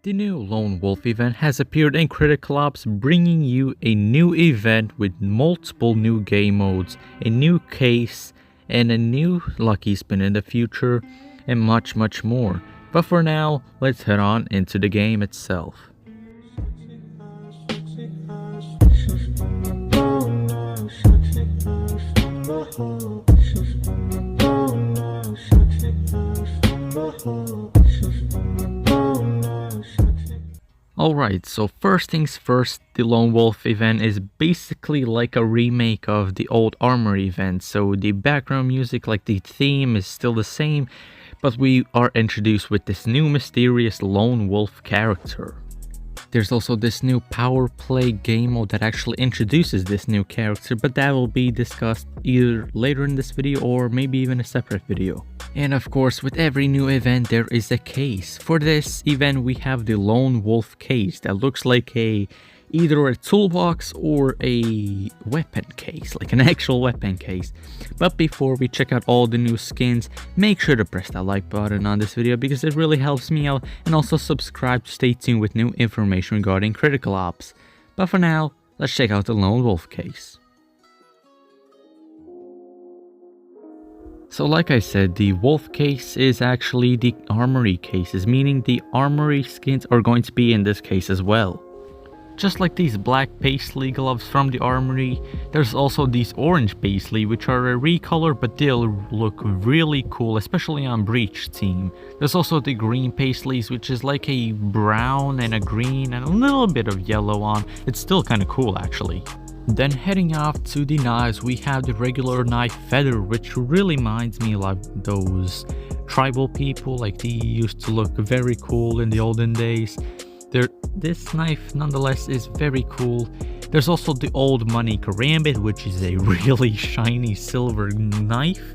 The new Lone Wolf event has appeared in Critical Ops, bringing you a new event with multiple new game modes, a new case, and a new lucky spin in the future, and much more. But for now, let's head on into the game itself. Alright, so first things first, the Lone Wolf event is basically like a remake of the old Armor event, so the background music, like the theme, is still the same, but we are introduced with this new mysterious Lone Wolf character. There's also this new power play game mode that actually introduces this new character, but that will be discussed either later in this video or maybe even a separate video. And of course, with every new event there is a case. For this event we have the Lone Wolf case that looks like either a toolbox or a weapon case, like an actual weapon case. But before we check out all the new skins, make sure to press that like button on this video because it really helps me out, and also subscribe to stay tuned with new information regarding Critical Ops. But for now, let's check out the Lone Wolf case. So like I said, the Wolf case is actually the Armory cases, meaning the Armory skins are going to be in this case as well. Just like these black paisley gloves from the Armory, there's also these orange paisley, which are a recolor, but they'll look really cool, especially on Breach team. There's also the green paisleys, which is like a brown and a green and a little bit of yellow on. It's still kind of cool actually. Then heading off to the knives, we have the regular knife feather, which really reminds me like those tribal people, like they used to look very cool in the olden days. This knife nonetheless is very cool. There's also the old Money Karambit, which is a really shiny silver knife.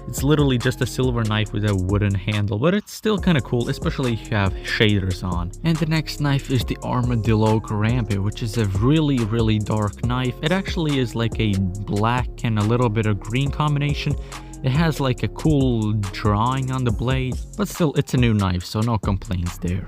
It's literally just a silver knife with a wooden handle, but it's still kind of cool, especially if you have shaders on. And the next knife is the Armadillo Karambit, which is a really dark knife. It actually is like a black and a little bit of green combination. It has like a cool drawing on the blade, but still it's a new knife, so no complaints there.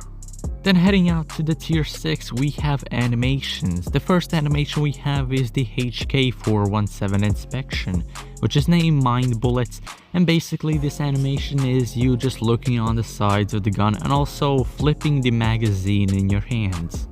Then heading out to the tier 6, we have animations. The first animation we have is the Hk417 Inspection, which is named Mind Bullets, and basically this animation is you just looking on the sides of the gun and also flipping the magazine in your hands.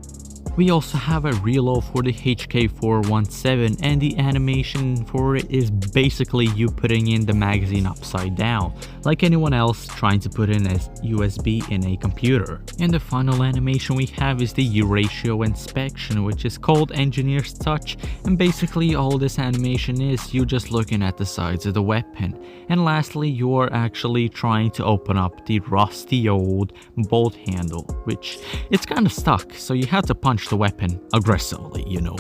We also have a reload for the Hk417, and the animation for it is basically you putting in the magazine upside down, like anyone else trying to put in a USB in a computer. And the final animation we have is the Euratio Inspection, which is called Engineer's Touch, and basically all this animation is you just looking at the sides of the weapon. And lastly, you are actually trying to open up the rusty old bolt handle, which it's kind of stuck, so you have to punch the weapon aggressively, you know.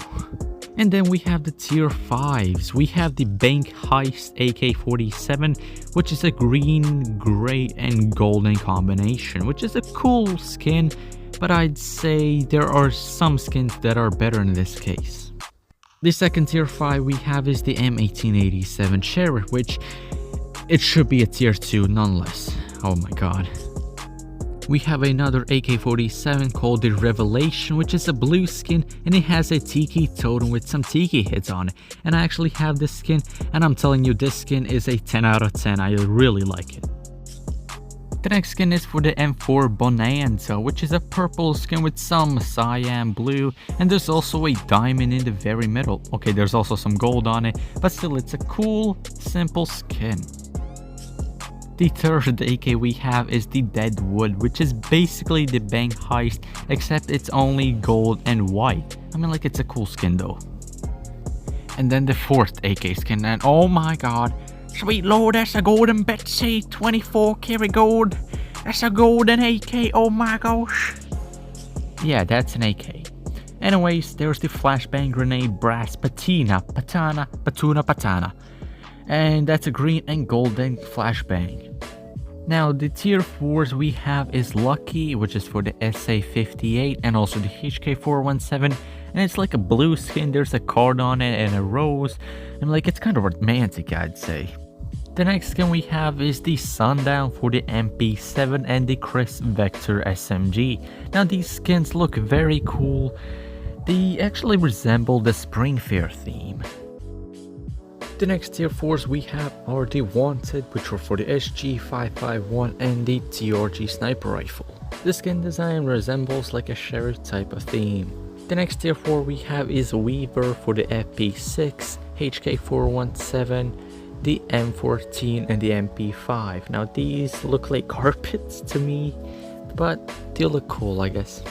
And then we have the tier 5s. We have the Bank Heist Hk417, which is a green, gray, and golden combination, which is a cool skin, but I'd say there are some skins that are better in this case. The second tier 5 we have is the M1887 Sheriff, which it should be a tier 2 nonetheless. Oh my god. We have another AK-47 called the Revelation, which is a blue skin, and it has a tiki totem with some tiki hits on it. And I actually have this skin, and I'm telling you, this skin is a 10 out of 10. I really like it. The next skin is for the M4 Bonanza, which is a purple skin with some cyan blue, and there's also a diamond in the very middle. Okay, there's also some gold on it, but still it's a cool, simple skin. The third AK we have is the Deadwood, which is basically the Bank Heist, except it's only gold and white. I mean, like, it's a cool skin though. And then the fourth AK skin, and oh my god, sweet lord, that's a golden Betsy, 24 karat gold. That's a golden AK, oh my gosh. Yeah, that's an AK. Anyways, there's the Flashbang Grenade Brass Patuna. And that's a green and golden flashbang. Now the tier 4s we have is Lucky, which is for the SA58 and also the Hk417, and it's like a blue skin. There's a card on it and a rose, and like it's kind of romantic, I'd say. The next skin we have is the Sundown for the MP7 and the Chris Vector SMG. Now these skins look very cool. They actually resemble the Spring Fair theme. The next tier 4s we have are the Wanted, which are for the Hk417 and the TRG sniper rifle. The skin design resembles like a sheriff type of theme. The next tier 4 we have is Weaver for the FP6, Hk417, the M14 and the MP5. Now these look like carpets to me, but they look cool, I guess.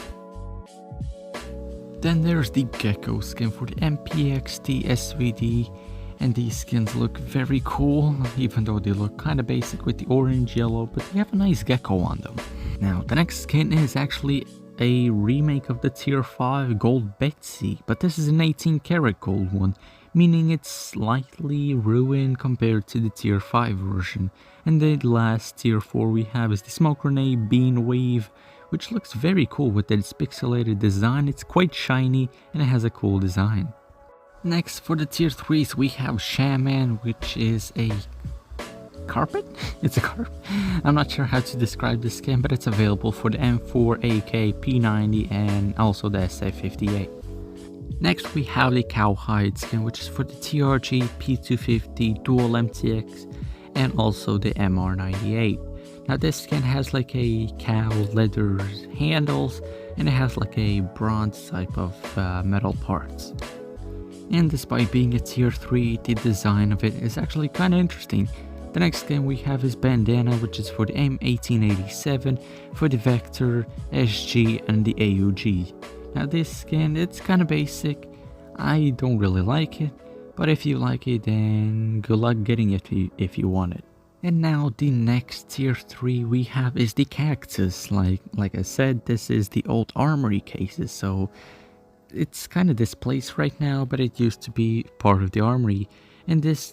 Then there's the Gecko skin for the MPXT SVD, and these skins look very cool, even though they look kinda basic with the orange yellow, but they have a nice gecko on them. Now the next skin is actually a remake of the tier 5 gold Betsy, but this is an 18 karat gold one, meaning it's slightly ruined compared to the tier 5 version. And the last tier 4 we have is the Smoke Grenade Bean Wave, which looks very cool with its pixelated design. It's quite shiny and it has a cool design. Next, for the tier 3s we have Shaman, which is a carpet? It's a carpet. I'm not sure how to describe this skin, but it's available for the M4, AK, P90 and also the SF58. Next we have the Cowhide skin, which is for the TRG, P250, Dual MTX and also the MR98. Now this skin has like a cow leather handles and it has like a bronze type of metal parts. And despite being a tier 3, the design of it is actually kind of interesting. The next skin we have is Bandana, which is for the M1887, for the Vector, SG and the AUG. Now this skin, it's kind of basic. I don't really like it, but if you like it, then good luck getting it if you want it. And now the next tier 3 we have is the Cactus. Like I said, this is the old armory cases, so it's kind of displaced right now, but it used to be part of the armory. And this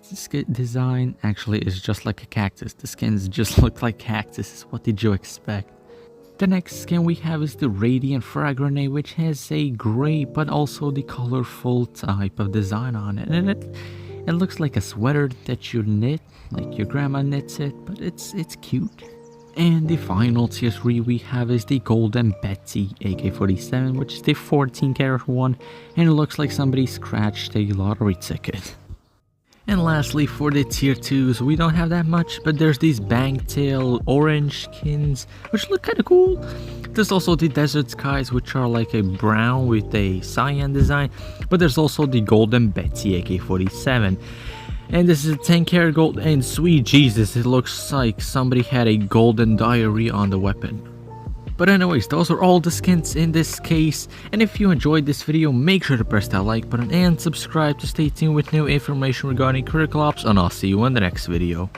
design actually is just like a cactus. The skins just look like cactus. What did you expect? The next skin we have is the Radiant Frag Grenade, which has a gray but also the colorful type of design on it. And it looks like a sweater that you knit, like your grandma knits it, but it's cute. And the final tier 3 we have is the Golden Betsy AK-47, which is the 14 karat one, and it looks like somebody scratched a lottery ticket. And lastly, for the tier 2s, we don't have that much, but there's these Bangtail orange skins, which look kind of cool. There's also the Desert Skies, which are like a brown with a cyan design, but there's also the Golden Betsy AK-47. And this is a 10 karat gold, and sweet Jesus, it looks like somebody had a golden diary on the weapon. But anyways, those are all the skins in this case, and if you enjoyed this video, make sure to press that like button and subscribe to stay tuned with new information regarding critical ops, and I'll see you in the next video.